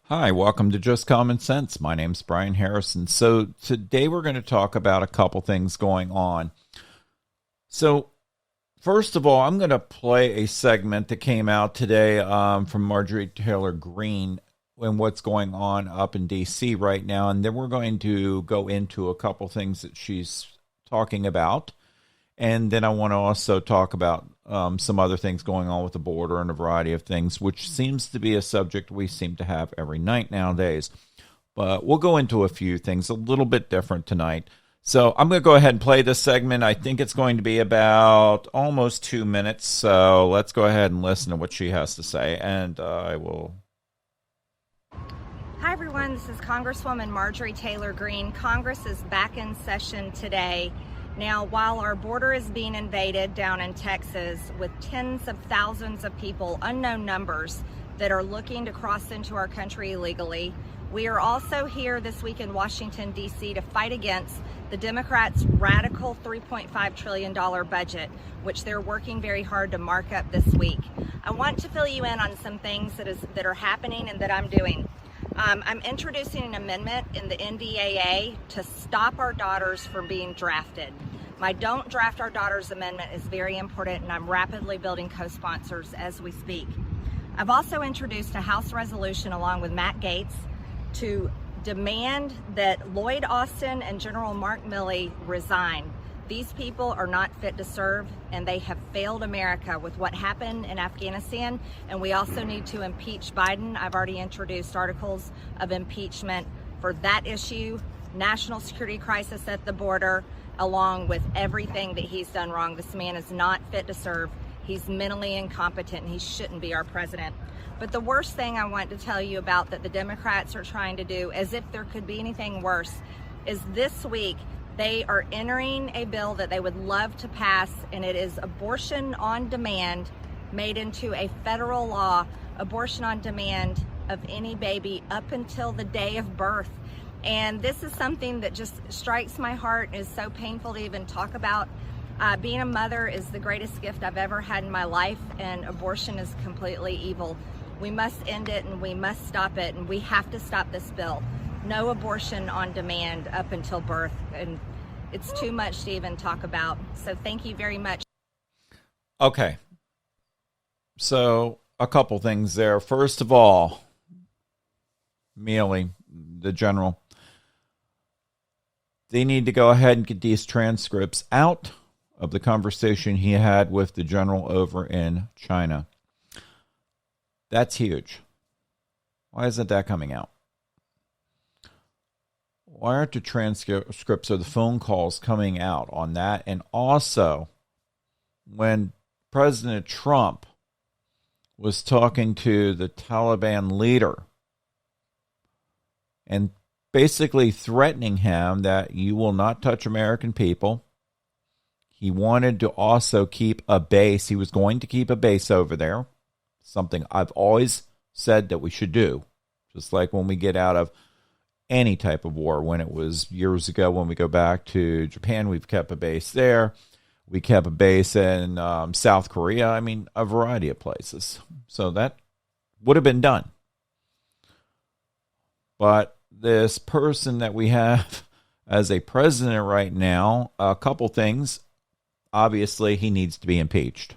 Hi, welcome to Just Common Sense. My name's Brian Harrison. So today we're going to talk about a couple things going on. So first of all, I'm going to play a segment that came out today from Marjorie Taylor Greene and what's going on up in D.C. right now. And then we're going to go into a couple things that she's talking about. And then I want to also talk about some other things going on with the border and a variety of things, which seems to be a subject we seem to have every night nowadays. But we'll go into a few things a little bit different tonight. So I'm going to go ahead and play this segment. I think it's going to be about almost 2 minutes. So let's go ahead and listen to what she has to say. And I will. Hi, everyone. This is Congresswoman Marjorie Taylor Greene. Congress is back in session today. Now, while our border is being invaded down in Texas with tens of thousands of people, unknown numbers, that are looking to cross into our country illegally, we are also here this week in Washington, D.C. to fight against the Democrats' radical $3.5 trillion budget, which they're working very hard to mark up this week. I want to fill you in on some things that are happening and that I'm doing. I'm introducing an amendment in the NDAA to stop our daughters from being drafted. My Don't Draft Our Daughters amendment is very important, and I'm rapidly building co-sponsors as we speak. I've also introduced a House resolution along with Matt Gaetz to demand that Lloyd Austin and General Mark Milley resign. These people are not fit to serve, and they have failed America with what happened in Afghanistan, and we also need to impeach Biden. I've already introduced articles of impeachment for that issue, national security crisis at the border, along with everything that he's done wrong. This man is not fit to serve. He's mentally incompetent, and he shouldn't be our president. But the worst thing I want to tell you about that the Democrats are trying to do, as if there could be anything worse, is this week they are entering a bill that they would love to pass, and it is abortion on demand made into a federal law, abortion on demand of any baby up until the day of birth. And this is something that just strikes my heart, is so painful to even talk about. Being a mother is the greatest gift I've ever had in my life, and abortion is completely evil. We must end it, and we must stop it, and we have to stop this bill. No abortion on demand up until birth, and it's too much to even talk about. So thank you very much. Okay. So a couple things there. First of all, Milley, the general, they need to go ahead and get these transcripts out of the conversation he had with the general over in China. That's huge. Why isn't that coming out? Why aren't the transcripts or the phone calls coming out on that? And also, when President Trump was talking to the Taliban leader and basically threatening him that you will not touch American people, he wanted to also keep a base. He was going to keep a base over there, something I've always said that we should do, just like when we get out of any type of war. When it was years ago, when we go back to Japan, we've kept a base there. We kept a base in South Korea. I mean, a variety of places. So that would have been done. But this person that we have as a president right now, a couple things. Obviously, he needs to be impeached.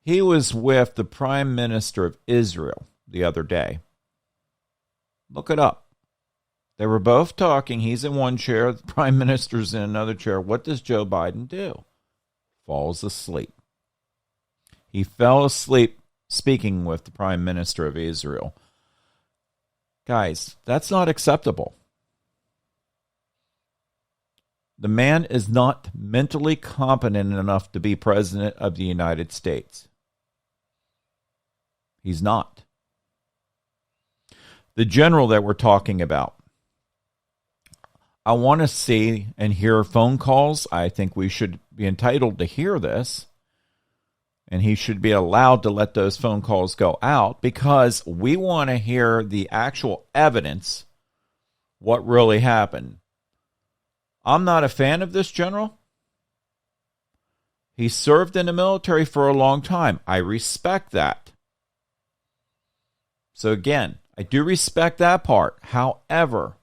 He was with the Prime Minister of Israel the other day. Look it up. They were both talking. He's in one chair. The Prime Minister's in another chair. What does Joe Biden do? Falls asleep. He fell asleep speaking with the Prime Minister of Israel. Guys, that's not acceptable. The man is not mentally competent enough to be president of the United States. He's not. The general that we're talking about, I want to see and hear phone calls. I think we should be entitled to hear this. And he should be allowed to let those phone calls go out because we want to hear the actual evidence, what really happened. I'm not a fan of this general. He served in the military for a long time. I respect that. So again, I do respect that part. However,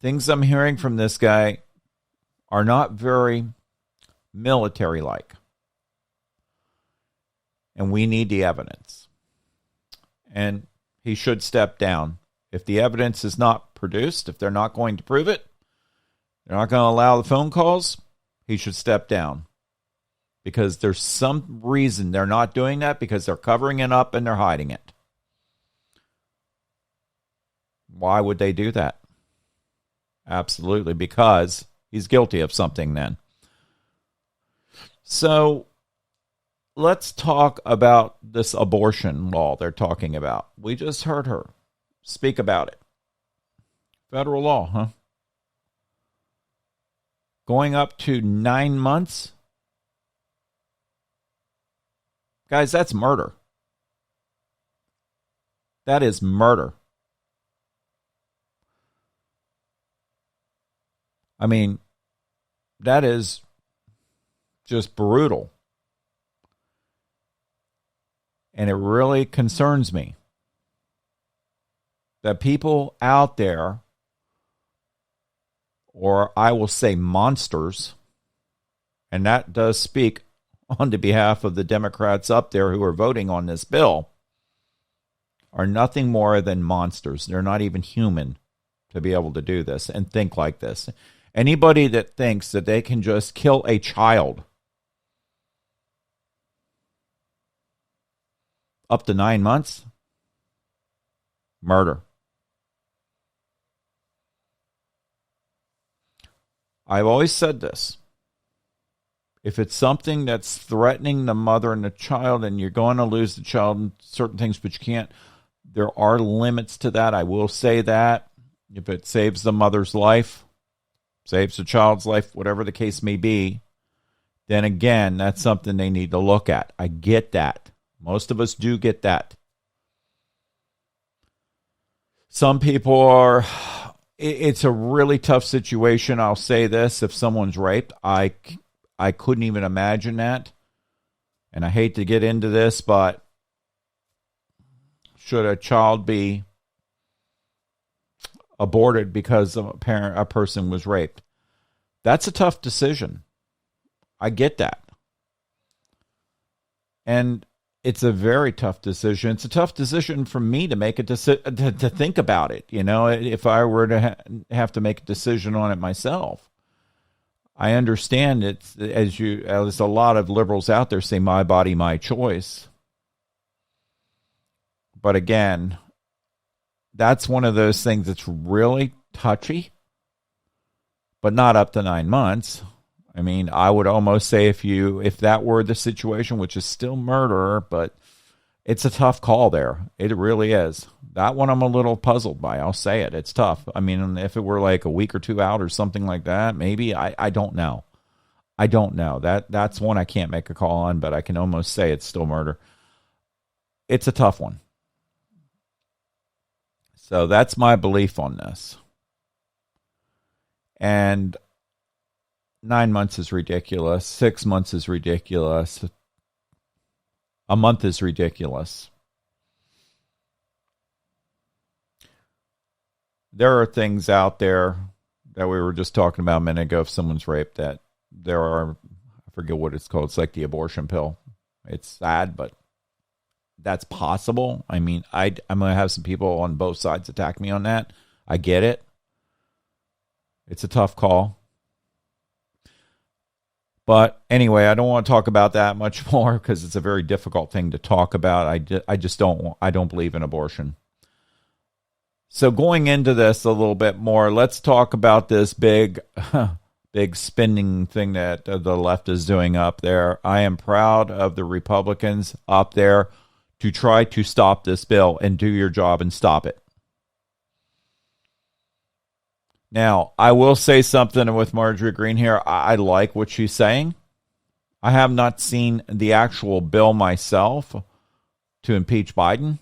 things I'm hearing from this guy are not very military-like. And we need the evidence. And he should step down. If the evidence is not produced, if they're not going to prove it, they're not going to allow the phone calls, he should step down. Because there's some reason they're not doing that, because they're covering it up and they're hiding it. Why would they do that? Absolutely, because he's guilty of something then. So let's talk about this abortion law they're talking about. We just heard her speak about it. Federal law, huh? Going up to 9 months? Guys, that's murder. That is murder. I mean, that is just brutal. And it really concerns me that people out there, or I will say monsters, and that does speak on the behalf of the Democrats up there who are voting on this bill, are nothing more than monsters. They're not even human to be able to do this and think like this. Anybody that thinks that they can just kill a child up to 9 months, murder. I've always said this. If it's something that's threatening the mother and the child and you're going to lose the child and certain things, but you can't, there are limits to that. I will say that. If it saves the mother's life, saves the child's life, whatever the case may be, then again, that's something they need to look at. I get that. Most of us do get that. Some people are, it's a really tough situation. I'll say this, if someone's raped, I couldn't even imagine that. And I hate to get into this, but should a child be aborted because a person was raped? That's a tough decision. I get that. And it's a very tough decision. It's a tough decision for me to make to think about it. You know, if I were to have to make a decision on it myself. I understand it's as a lot of liberals out there say, my body, my choice. But again, that's one of those things that's really touchy, but not up to 9 months. I mean, I would almost say if that were the situation, which is still murder, but it's a tough call there. It really is. That one I'm a little puzzled by. I'll say it. It's tough. I mean, if it were like a week or two out or something like that, maybe. I don't know. I don't know. That's one I can't make a call on, but I can almost say it's still murder. It's a tough one. So that's my belief on this. And 9 months is ridiculous. 6 months is ridiculous. A month is ridiculous. There are things out there that we were just talking about a minute ago. If someone's raped, that there are, I forget what it's called. It's like the abortion pill. It's sad, but that's possible. I mean, I'm going to have some people on both sides attack me on that. I get it. It's a tough call. But anyway, I don't want to talk about that much more because it's a very difficult thing to talk about. I don't believe in abortion. So going into this a little bit more, let's talk about this big spending thing that the left is doing up there. I am proud of the Republicans up there to try to stop this bill and do your job and stop it. Now, I will say something with Marjorie Greene here. I like what she's saying. I have not seen the actual bill myself to impeach Biden.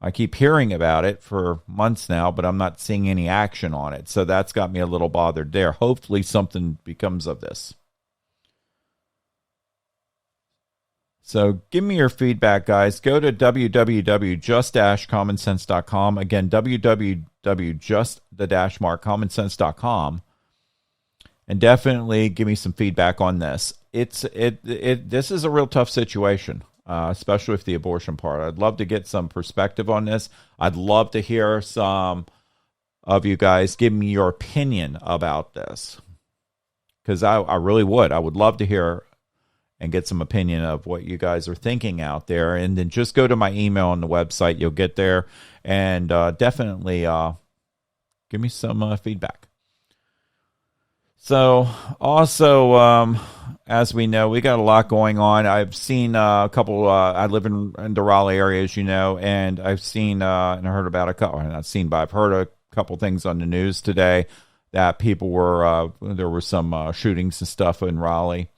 I keep hearing about it for months now, but I'm not seeing any action on it. So that's got me a little bothered there. Hopefully something becomes of this. So give me your feedback, guys. Go to www.just-commonsense.com. Again, www.just-commonsense.com. And definitely give me some feedback on this. This is a real tough situation, especially with the abortion part. I'd love to get some perspective on this. I'd love to hear some of you guys give me your opinion about this, because I really would. I would love to hear and get some opinion of what you guys are thinking out there. And then just go to my email on the website. You'll get there. And definitely give me some feedback. So also, as we know, we got a lot going on. I've seen a couple, I live in the Raleigh area, as you know, and I've seen and heard about a couple, not seen, but I've heard a couple things on the news today that people were, there were some shootings and stuff in Raleigh.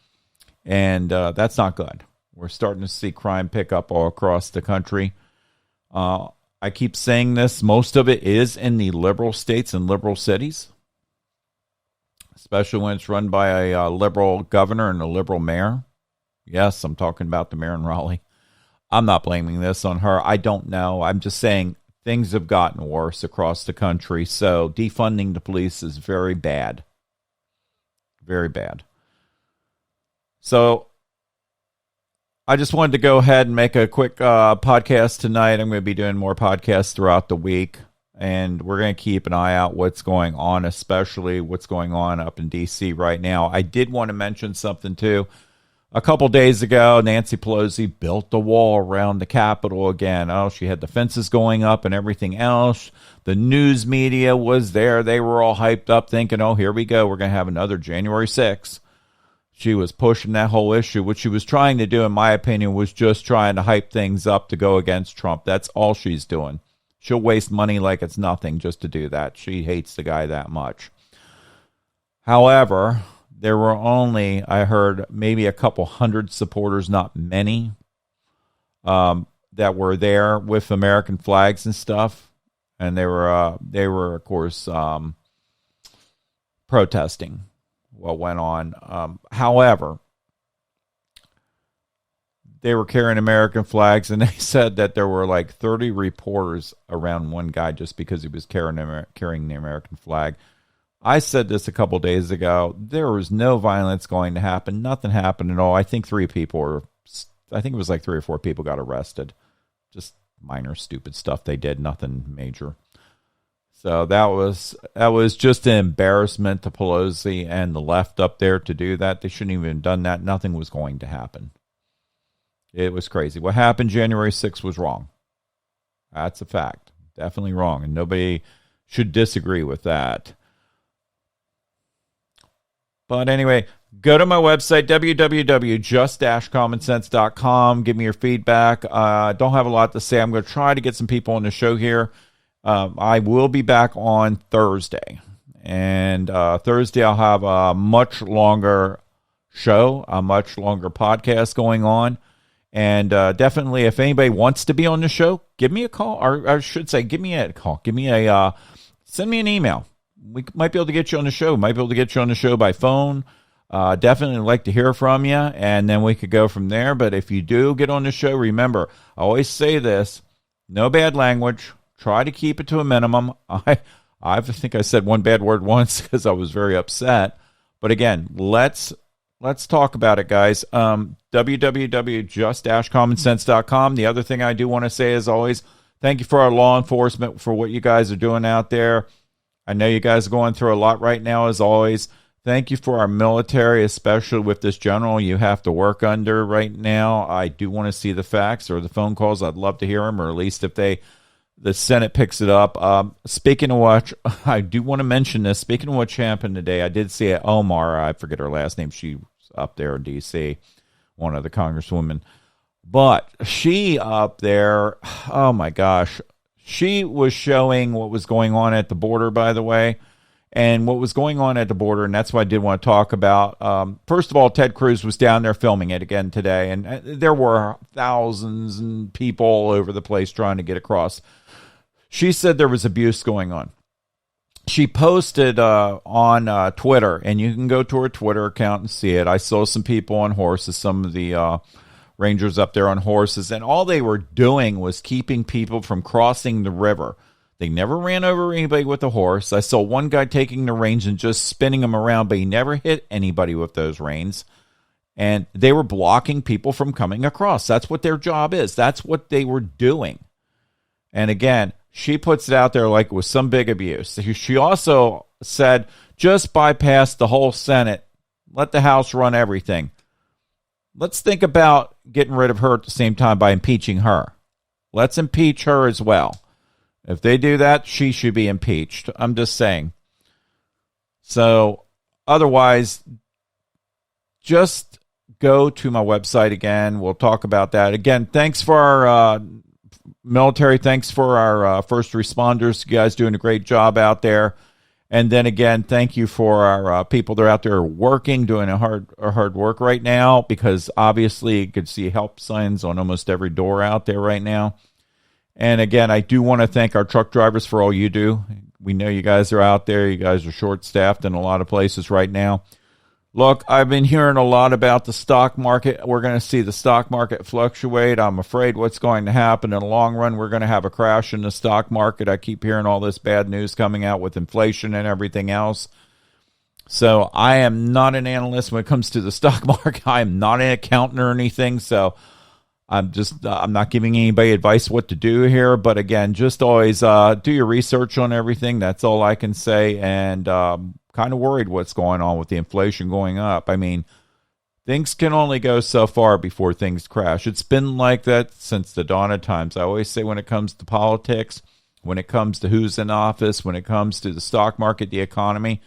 And that's not good. We're starting to see crime pick up all across the country. I keep saying this. Most of it is in the liberal states and liberal cities, especially when it's run by a liberal governor and a liberal mayor. Yes, I'm talking about the mayor in Raleigh. I'm not blaming this on her. I don't know. I'm just saying things have gotten worse across the country. So defunding the police is very bad. Very bad. So I just wanted to go ahead and make a quick podcast tonight. I'm going to be doing more podcasts throughout the week, and we're going to keep an eye out what's going on, especially what's going on up in D.C. right now. I did want to mention something, too. A couple days ago, Nancy Pelosi built the wall around the Capitol again. Oh, she had the fences going up and everything else. The news media was there. They were all hyped up thinking, oh, here we go. We're going to have another January 6th. She was pushing that whole issue. What she was trying to do, in my opinion, was just trying to hype things up to go against Trump. That's all she's doing. She'll waste money like it's nothing just to do that. She hates the guy that much. However, there were only, I heard, maybe a couple hundred supporters, not many, that were there with American flags and stuff. And they were of course, protesting what went on. However, they were carrying American flags, and they said that there were like 30 reporters around one guy just because he was carrying the American flag. I said this a couple days ago. There was no violence going to happen. Nothing happened at all. I think it was like 3 or 4 people got arrested. Just minor stupid stuff they did, nothing major. So that was just an embarrassment to Pelosi and the left up there to do that. They shouldn't even have done that. Nothing was going to happen. It was crazy. What happened January 6th was wrong. That's a fact. Definitely wrong. And nobody should disagree with that. But anyway, go to my website, www.just-commonsense.com. Give me your feedback. I don't have a lot to say. I'm going to try to get some people on the show here. I will be back on Thursday. And Thursday I'll have a much longer show, a much longer podcast going on. And definitely, if anybody wants to be on the show, give me a call. Or I should say, give me a call. Send me an email. We might be able to get you on the show. Might be able to get you on the show by phone. Definitely like to hear from you, and then we could go from there. But if you do get on the show, remember, I always say this, no bad language. Try to keep it to a minimum. I think I said one bad word once because I was very upset. But again, let's talk about it, guys. www.just-commonsense.com. The other thing I do want to say, as always, thank you for our law enforcement for what you guys are doing out there. I know you guys are going through a lot right now, as always. Thank you for our military, especially with this general you have to work under right now. I do want to see the facts or the phone calls. I'd love to hear them, or at least if the Senate picks it up. Speaking of which, I do want to mention this. Speaking of what happened today, I did see Omar. I forget her last name. She was up there in D.C., one of the congresswomen. But she up there, oh my gosh, she was showing what was going on at the border, by the way. And what was going on at the border, and that's what I did want to talk about. First of all, Ted Cruz was down there filming it again today, and there were thousands and people all over the place trying to get across. She said there was abuse going on. She posted on Twitter, and you can go to her Twitter account and see it. I saw some people on horses, some of the rangers up there on horses, and all they were doing was keeping people from crossing the river. They never ran over anybody with a horse. I saw one guy taking the reins and just spinning them around, but he never hit anybody with those reins. And they were blocking people from coming across. That's what their job is. That's what they were doing. And again, she puts it out there like it was some big abuse. She also said, just bypass the whole Senate. Let the House run everything. Let's think about getting rid of her at the same time by impeaching her. Let's impeach her as well. If they do that, she should be impeached. I'm just saying. So, otherwise, just go to my website again. We'll talk about that. Again, thanks for our military. Thanks for our first responders. You guys doing a great job out there. And then again, thank you for our people that are out there working, doing a hard work right now, because obviously you could see help signs on almost every door out there right now. And again, I do want to thank our truck drivers for all you do. We know you guys are out there. You guys are short-staffed in a lot of places right now. Look, I've been hearing a lot about the stock market. We're going to see the stock market fluctuate. I'm afraid what's going to happen in the long run, we're going to have a crash in the stock market. I keep hearing all this bad news coming out with inflation and everything else. So I am not an analyst when it comes to the stock market. I am not an accountant or anything. So I'm not giving anybody advice what to do here. But again, just always do your research on everything. That's all I can say. And kind of worried what's going on with the inflation going up. I mean, things can only go so far before things crash. It's been like that since the dawn of times. I always say when it comes to politics, when it comes to who's in office, when it comes to the stock market, the economy,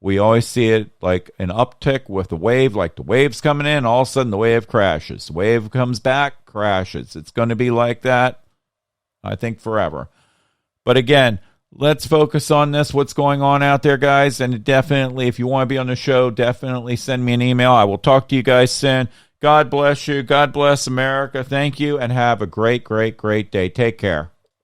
we always see it like an uptick with a wave, like the wave's coming in, all of a sudden the wave crashes. The wave comes back, crashes. It's going to be like that, I think, forever. But again, let's focus on this, what's going on out there, guys. And definitely, if you want to be on the show, definitely send me an email. I will talk to you guys soon. God bless you. God bless America. Thank you, and have a great, great, great day. Take care.